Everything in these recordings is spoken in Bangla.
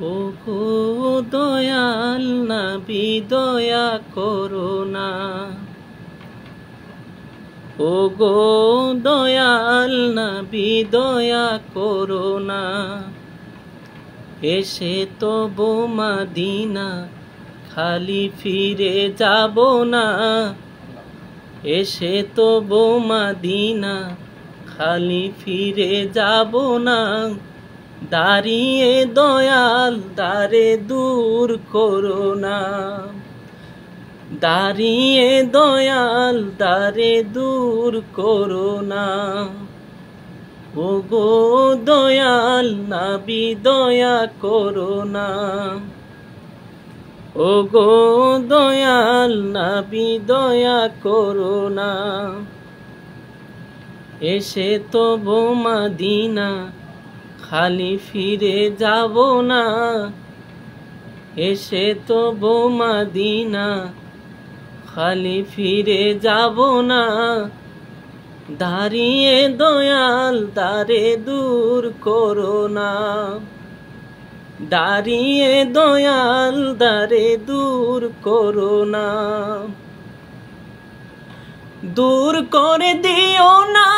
ওগো দয়াল নবী দয়া করো না, ওগো দয়াল নবী দয়া করো না। এসে তবু মদিনা খালি ফিরে যাব না, এসে তবু মদিনা খালি ফিরে যাব না। দাঁড়িয়ে দয়াল দারে দূর করো না, দাঁড়িয়ে দয়াল দারে দূর করো না। ওগো দয়াল নবী দয়া করো না, ওগো দয়াল নবী দয়া করো না। এসে তবু মদিনা খালি ফিরে যাব না, এসে তবু মদিনা খালি ফিরে যাব না। দাঁড়িয়ে দয়াল দারে দূর করো না, দাঁড়িয়ে দয়াল দারে দূর করো না। দূর করে দিও না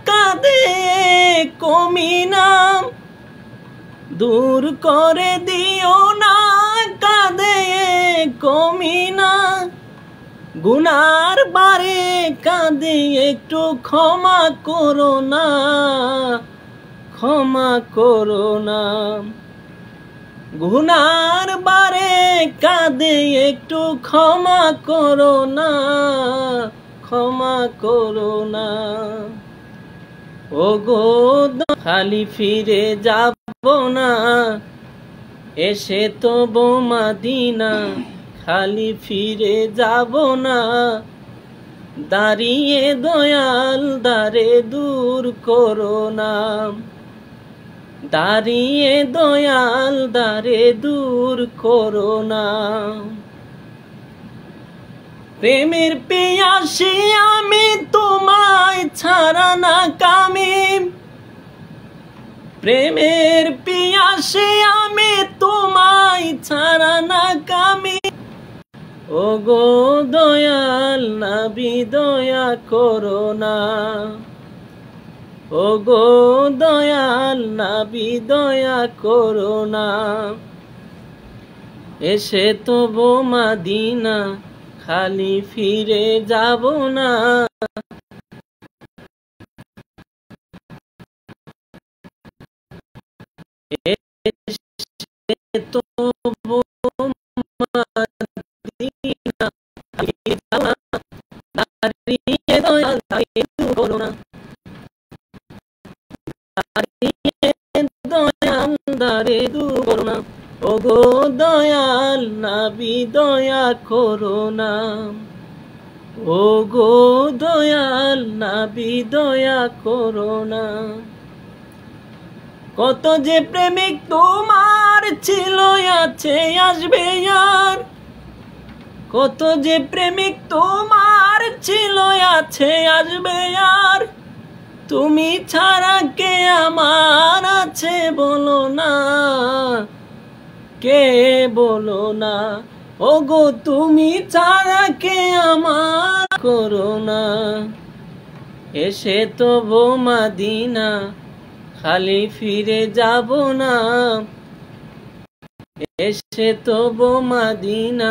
কাঁদে কমিনা, দূর করে দিও না কাঁদে কমিনা। গুনার বারে কাঁদে একটু ক্ষমা করো না, ক্ষমা করো না। গুনার বারে কাঁদে একটু ক্ষমা করো না, ক্ষমা করো না। ওগো খালি ফিরে যাব না, এসে তবু মদিনা খালি ফিরে যাব না। দাঁড়িয়ে দয়াল দারে দূর করো না, দাঁড়িয়ে দয়াল দারে দূর করো না। প্রেমের পিয়াসী আমি তোমায় ছাড়া না কামি, প্রেমের পিয়াসী আমি তোমায় ছাড়া না কামি। ওগো দয়াল নবী দয়া করো না, ওগো দয়াল নবী দয়া করো না। এসে তবু মদিনা খালি ফিরে যাব না, এসে তবু মদিনা দাঁড়িয়ে দয়াল দারে দূর করো না, দাঁড়িয়ে দয়াল দারে দূর করো না। ওগো দয়াল নবী দয়া করো না, ওগো দয়াল নবী দয়া করো না। কত যে প্রেমিক তোমার ছিল আছে আসবে আর, কত যে প্রেমিক তোমার ছিল আছে আসবে আর। তুমি ছাড়া কে আমার আছে বলো না, কে বলো না। ওগো তুমি ছাড়া কে আমার করো না। এসে তবু মদিনা খালি ফিরে যাব না, এসে তবু মদিনা